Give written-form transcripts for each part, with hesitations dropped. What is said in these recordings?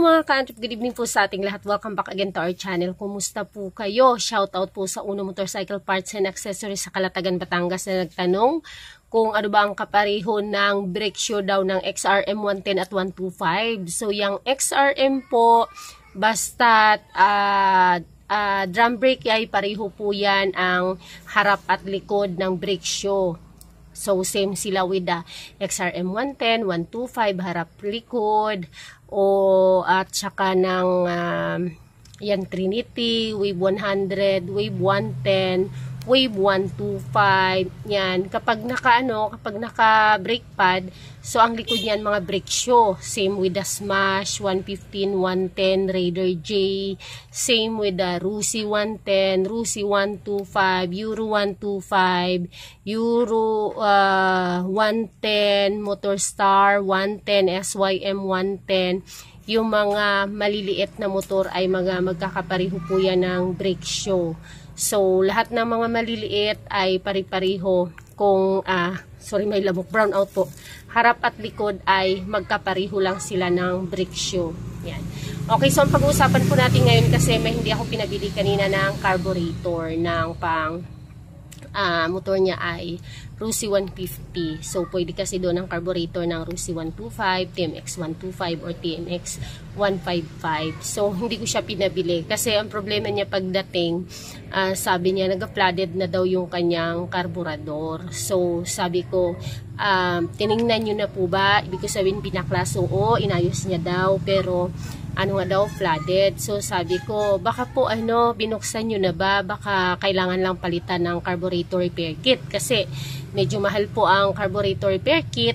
Hello mga ka-antrip, good evening po sa ating lahat. Welcome back again to our channel. Kumusta po kayo? Shoutout po sa Uno Motorcycle Parts and Accessories sa Calatagan, Batangas na nagtanong kung ano ba ang kapareho ng brake shoe daw ng XRM 110 at 125. So yung XRM po, basta drum brake ay pareho po yan ang harap at likod ng brake shoe. So, same sila with the XRM 110, 125, harap likod, at saka ng yan, Trinity, Wave 100, Wave 110, Wave 125, yan. Kapag naka brake pad, so ang likod niyan mga brake shoe. Same with the Smash 115, 110, Raider J. Same with the Rusi 110, Rusi 125, Euro 125, Euro 110, Motorstar 110, SYM 110. Yung mga maliliit na motor ay magkakapareho po yan ng brake shoe. So, lahat ng mga maliliit ay pari-pariho kung, sorry, may lamok, brown out po. Harap at likod ay magkapareho lang sila ng brake shoe. Yan. Okay, so ang pag-uusapan po natin ngayon kasi hindi ako pinabili kanina ng carburetor ng motor niya ay Rusi 150. So, pwede kasi doon ang carburetor ng Rusi 125, TMX 125, or TMX 155. So, hindi ko siya pinabili. Kasi ang problema niya pagdating, sabi niya, nag-flooded na daw yung kanyang carburador. So, sabi ko, tiningnan nyo na po ba? Ibig ko sabihin, pinaklas. Oo, inayos niya daw. Pero, ano nga daw, flooded. So, sabi ko, baka po, binuksan nyo na ba? Baka kailangan lang palitan ng carburetor repair kit. Kasi, medyo mahal po ang carburetor repair kit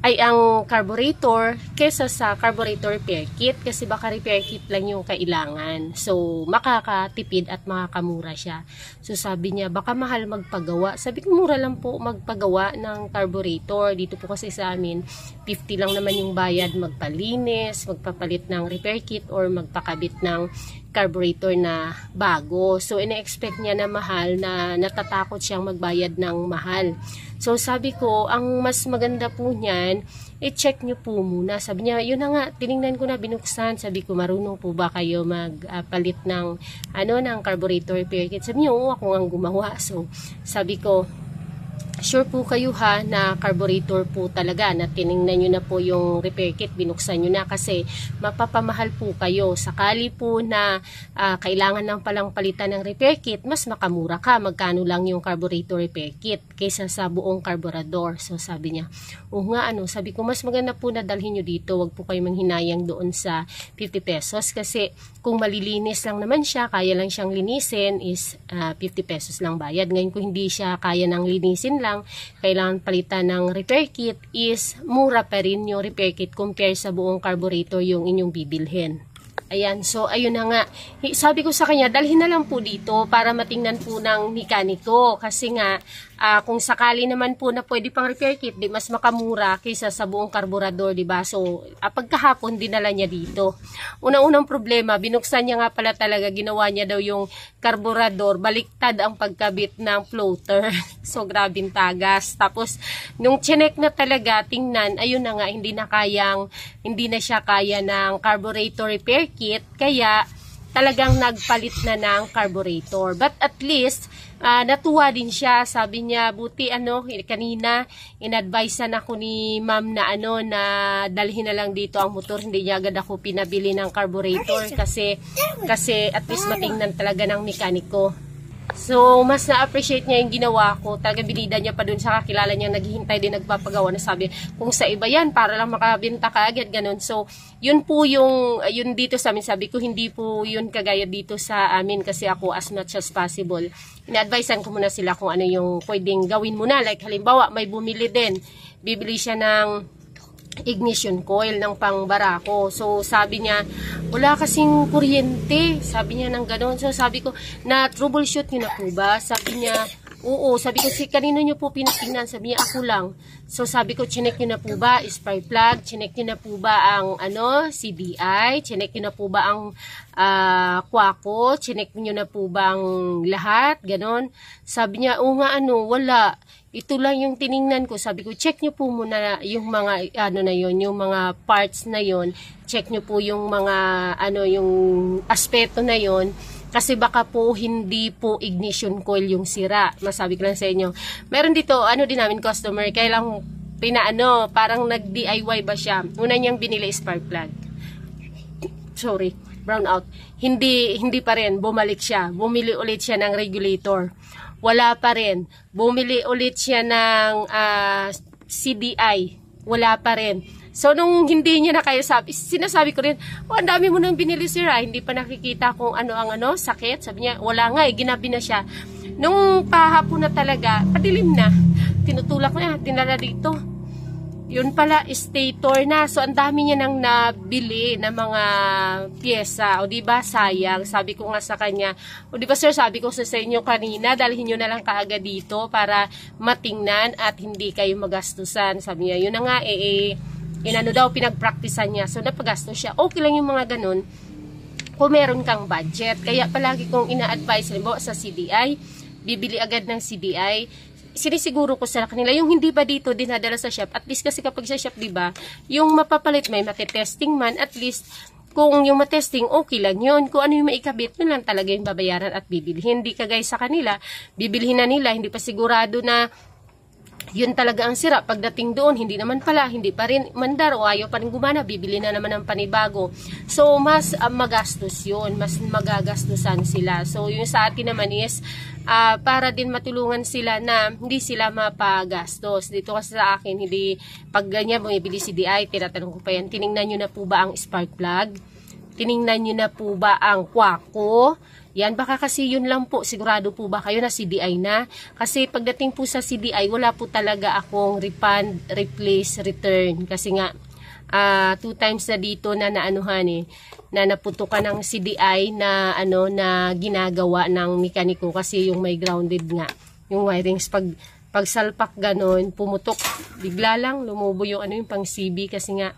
ay ang carburetor kesa sa carburetor repair kit kasi baka repair kit lang yung kailangan. So, makakatipid at makakamura siya. So, sabi niya, baka mahal magpagawa. Sabi ko, mura lang po magpagawa ng carburetor. Dito po kasi sa amin, 50 lang naman yung bayad magpalinis, magpapalit ng repair kit, or magpakabit ng carburetor na bago. So, ina-expect niya na mahal, na natatakot siyang magbayad ng mahal. So, sabi ko, ang mas maganda po niyan, i-check nyo po muna. Sabi niya, yun na nga, tiningnan ko na, binuksan. Sabi ko, marunong po ba kayo magpalit ng, ng carburetor repair kit? Sabi niya, oo, ako ang gumawa. So, sabi ko, sure po kayo ha na carburetor po talaga, na tiningnan nyo na po yung repair kit, binuksan nyo na, kasi mapapamahal po kayo. Sakali po na kailangan lang palang palitan ng repair kit, mas makamura ka. Magkano lang yung carburetor repair kit kaysa sa buong carburador. So sabi niya, nga sabi ko, mas maganda po na dalhin nyo dito, wag po kayo manghinayang doon sa 50 pesos kasi kung malilinis lang naman siya, kaya lang siyang linisin, is 50 pesos lang bayad. Ngayon kung hindi siya kaya nang linisin lang, kailangan palitan ng repair kit, is mura pa rin yung repair kit compare sa buong carburetor yung inyong bibilhin. Ayan, so ayun na nga. Sabi ko sa kanya, dalhin na lang po dito para matingnan po ng mekaniko. Kasi nga, kung sakali naman po na pwede pang repair kit, di mas makamura kaysa sa buong carburador, di ba? So, pagkahapon dinala niya dito. Unang-unang problema, binuksan niya nga pala talaga, ginawa niya daw yung carburador, baliktad ang pagkabit ng floater. So, grabing tagas. Tapos, nung chinek na talaga, tingnan, ayun na nga, hindi na siya kaya ng carburetor repair kit, kaya talagang nagpalit na ng carburetor. But at least, natuwa din siya. Sabi niya, buti kanina, in-advisean ako ni ma'am na na dalhin na lang dito ang motor. Hindi niya agad ako pinabili ng carburetor kasi at least matingnan talaga ng mekaniko. So, mas na-appreciate niya yung ginawa ko. Talaga binida niya pa dun sa kakilala niya, naghihintay din, nagpapagawa na, sabi, kung sa iba yan, para lang makabenta ka agad, ganun. So, yun po yun dito sa amin. Sabi ko, hindi po yun kagaya dito sa amin kasi ako as much as possible. Ina-advisean ko muna sila kung ano yung pwedeng gawin muna. Like, halimbawa, may bumili din. Bibili siya ng ignition coil ng pangbarako. So, sabi niya, wala kasing kuryente. Sabi niya ng gano'n. So, sabi ko, na troubleshoot nyo na po ba? Sabi niya, Oo, sabi ko, kanino nyo po pinatingnan? Sabi niya, ako lang. So, sabi ko, chinek nyo na po ba spark plug? Chinek nyo na po ba ang CDI? Chinek nyo na po ba ang kwako? Chinek nyo na po ba ang lahat? Ganon. Sabi niya, oo nga, wala. Ito lang yung tiningnan ko. Sabi ko, check nyo po muna yung mga, yung mga parts na yon. Check nyo po yung mga, yung aspeto na yon. Kasi baka po hindi po ignition coil yung sira. Masabi ko lang sa inyo. Meron dito, din namin customer, kailang parang nag-DIY ba siya. Una niyang binili spark plug. Sorry, brown out. Hindi pa rin, bumalik siya. Bumili ulit siya ng regulator. Wala pa rin. Bumili ulit siya ng CDI. Wala pa rin. So, nung hindi niya na kaya sinasabi ko rin, ang dami mo nang binili, sir, hindi pa nakikita kung ano ang sakit. Sabi niya, wala nga, ginabi na siya. Nung pahapon na talaga, padilim na. Tinutulak na, tinala dito. Yun pala, stator na. So, ang dami niya nang nabili na mga pyesa. O, diba, sayang. Sabi ko nga sa kanya, o, diba, sir, sabi ko sa inyo kanina, dalhin nyo na lang kaagad dito para matingnan at hindi kayo magastusan. Sabi niya, yun na nga, pinagpraktisan niya. So, napagastos siya. Okay lang yung mga ganun kung meron kang budget. Kaya palagi kong ina-advise, halimbawa sa CDI, bibili agad ng CDI. Sinisiguro ko sa kanila, yung hindi ba dito dinadala sa shop, at least kasi kapag sa shop, diba, yung mapapalit, may matitesting man, at least, kung yung matesting, okay lang yun. Kung ano yung maikabit, yun lang talaga yung babayaran at bibilihin. Hindi kagaya sa kanila, bibilihin na nila, hindi pa sigurado na yun talaga ang sira. Pagdating doon, hindi naman pala, hindi pa rin mandar o ayaw pa rin gumana, bibili na naman ng panibago. So, mas magastos yun, mas magagastusan sila. So, yung sa atin naman is, para din matulungan sila na hindi sila mapagastos. Dito kasi sa akin, hindi, pag ganyan, bumibili CDI, tinatanong ko pa yan, tiningnan nyo na po ba ang spark plug? Tiningnan nyo na po ba ang kwako? Yan, baka kasi yun lang po, sigurado po ba kayo na CDI na? Kasi pagdating po sa CDI, wala po talaga akong refund, replace, return. Kasi nga, 2 times na dito na na naputukan ng CDI na, na ginagawa ng mekaniko kasi yung may grounded nga. Yung wirings, pag salpak ganon, pumutok, bigla lang, lumubo yung yung pang CB kasi nga,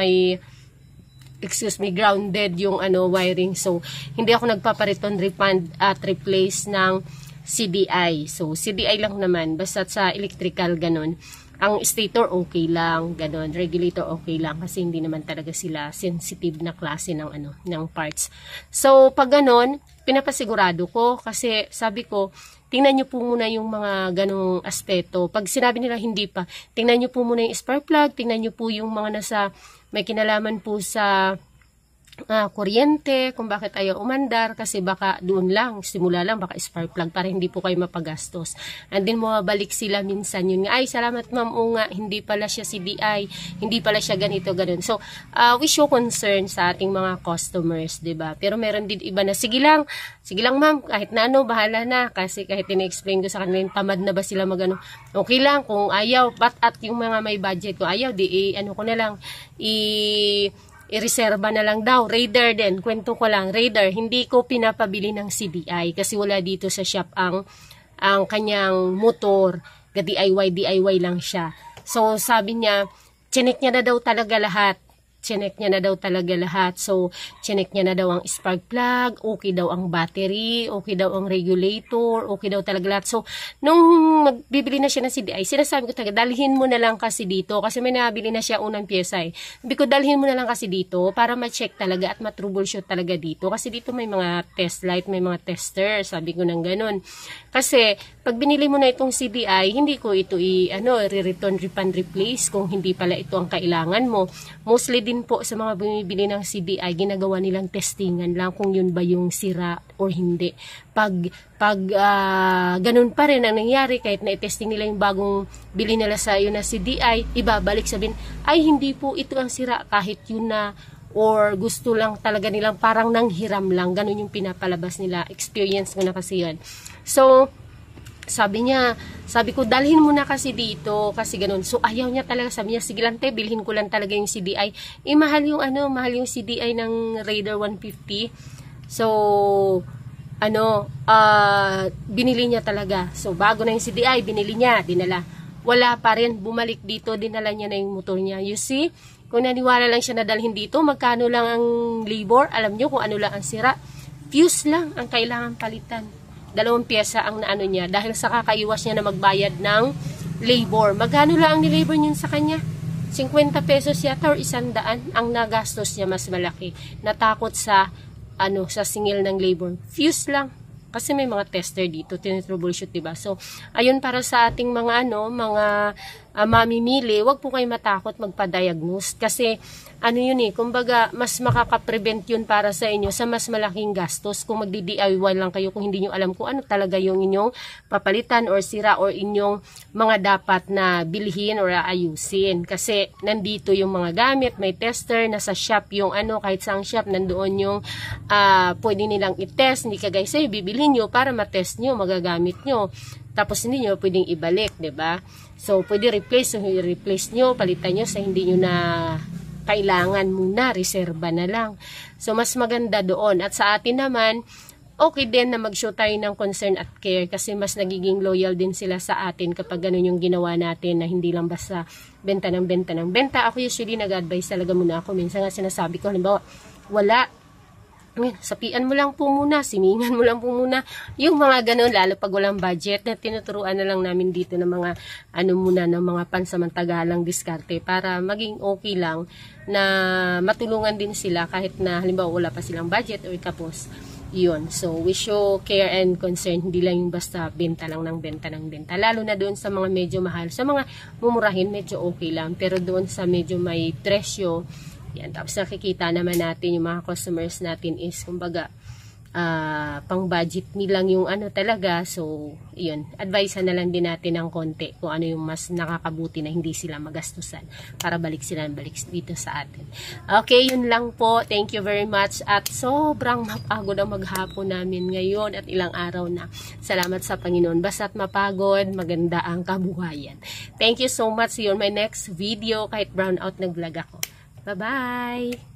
may grounded yung wiring. So, hindi ako nagpapariton, refund at replace ng CDI. So, CDI lang naman. Basta sa electrical, ganun. Ang stator, okay lang. Ganun. Regulator, okay lang. Kasi hindi naman talaga sila sensitive na klase ng, ng parts. So, pag ganun, pinapasigurado ko. Kasi, sabi ko, tingnan nyo po muna yung mga ganong aspeto. Pag sinabi nila hindi pa, tingnan nyo po muna yung spark plug, tingnan nyo po yung mga may kinalaman po sa kuryente, kung bakit ayaw umandar, kasi baka doon lang, simula lang, baka spark plug para hindi po kayo mapagastos. And then, mabalik sila minsan yun nga, ay, salamat ma'am, o nga, hindi pala siya CDI, hindi pala siya ganito, ganun. So, we show concern sa ating mga customers, diba? Pero meron din iba na, sige lang ma'am, kahit na bahala na, kasi kahit ina-explain ko sa kanila, tamad na ba sila okay lang, kung ayaw, at yung mga may budget ko, ayaw, ko na lang, i-reserva na lang daw. Raider din. Kwento ko lang. Raider, hindi ko pinapabili ng CDI kasi wala dito sa shop ang kanyang motor. DIY lang siya. So, sabi niya, chinek niya na daw talaga lahat. So, chinek niya na daw ang spark plug, okay daw ang battery, okay daw ang regulator, okay daw talaga lahat. So, nung magbibili na siya ng CDI, sinasabi ko talaga, dalhin mo na lang kasi dito, kasi may nabili na siya unang pyesa eh. Sabi ko, dalhin mo na lang kasi dito, para ma-check talaga at ma-troubleshoot talaga dito. Kasi dito may mga test light, may mga tester, sabi ko nang ganun. Kasi, pag binili mo na itong CDI, hindi ko ito re-return, refund, replace kung hindi pala ito ang kailangan mo. Mostly din po sa mga bumibili ng CDI, ginagawa nilang testingan lang kung yun ba yung sira or hindi. Pag ganun pa rin ang nangyari, kahit na i-testing nila yung bagong bili nila sa iyo na CDI, ibabalik sabihin, ay hindi po ito ang sira, kahit yun na, or gusto lang talaga nilang parang nanghiram lang, ganun yung pinapalabas nila. Experience ko na kasi yun. So, sabi ko, dalhin mo na kasi dito, kasi ganun. So, ayaw niya talaga, sabi niya, sige lang te, bilhin ko lang talaga yung CDI. Mahal yung CDI ng Raider 150. So, binili niya talaga. So, bago na yung CDI, binili niya, dinala. Wala pa rin, bumalik dito, dinala niya na yung motor niya. You see, kung naniwala lang siya na dalhin dito, magkano lang ang labor, alam niyo kung ano lang ang sira. Fuse lang ang kailangan palitan. 2 pyesa ang naano niya, dahil sa kakaiwas niya na magbayad ng labor. Magkano lang ang nilabor niyo sa kanya? 50 pesos yata or 100. Ang nagastos niya mas malaki. Natakot sa sa singil ng labor. Fuse lang. Kasi may mga tester dito, tinitroubleshoot, diba? So, ayun para sa ating mga mga mamimili, wag po kayo matakot magpa-diagnose. Kasi, yun kumbaga, mas makaka-prevent yun para sa inyo sa mas malaking gastos. Kung magdi-DIY lang kayo, kung hindi nyo alam kung ano talaga yung inyong papalitan or sira or inyong mga dapat na bilhin or ayusin. Kasi, nandito yung mga gamit, may tester, nasa shop yung kahit saang shop, nandoon yung pwede nilang i-test, hindi kagaya sa'yo, bibili nyo para matest nyo, magagamit nyo. Tapos hindi nyo pwedeng ibalik, 'di ba? So pwede replace, so i-replace nyo, palitan nyo sa hindi nyo na kailangan muna, reserba na lang. So mas maganda doon. At sa atin naman, okay din na mag-show tayo ng concern at care kasi mas nagiging loyal din sila sa atin kapag ganun yung ginawa natin na hindi lang basta benta ng benta ng benta. Ako usually nag-advise talaga muna ako. Minsan nga sinasabi ko, halimbawa, wala. Sapian mo lang po muna, simingan mo lang po muna. Yung mga ganun, lalo pag walang budget, na tinuturuan na lang namin dito ng mga, muna, ng mga pansamantagalang diskarte para maging okay lang na matulungan din sila kahit na halimbawa wala pa silang budget o tapos yun. So, we show care and concern, hindi lang yung basta benta lang ng benta ng benta. Lalo na doon sa mga medyo mahal. Sa mga mumurahin, medyo okay lang. Pero doon sa medyo may presyo, yan, tapos nakikita naman natin yung mga customers natin is kumbaga pang budget nilang yung talaga. So yun, advisean na lang din natin ng konti kung ano yung mas nakakabuti na hindi sila magastusan para balik dito sa atin. Okay, yun lang po. Thank you very much at sobrang mapagod ang maghapon namin ngayon at ilang araw na. Salamat sa Panginoon. Basta't mapagod, maganda ang kabuhayan. Thank you so much. See you on my next video kahit brown out nag-vlog ako. Bye-bye!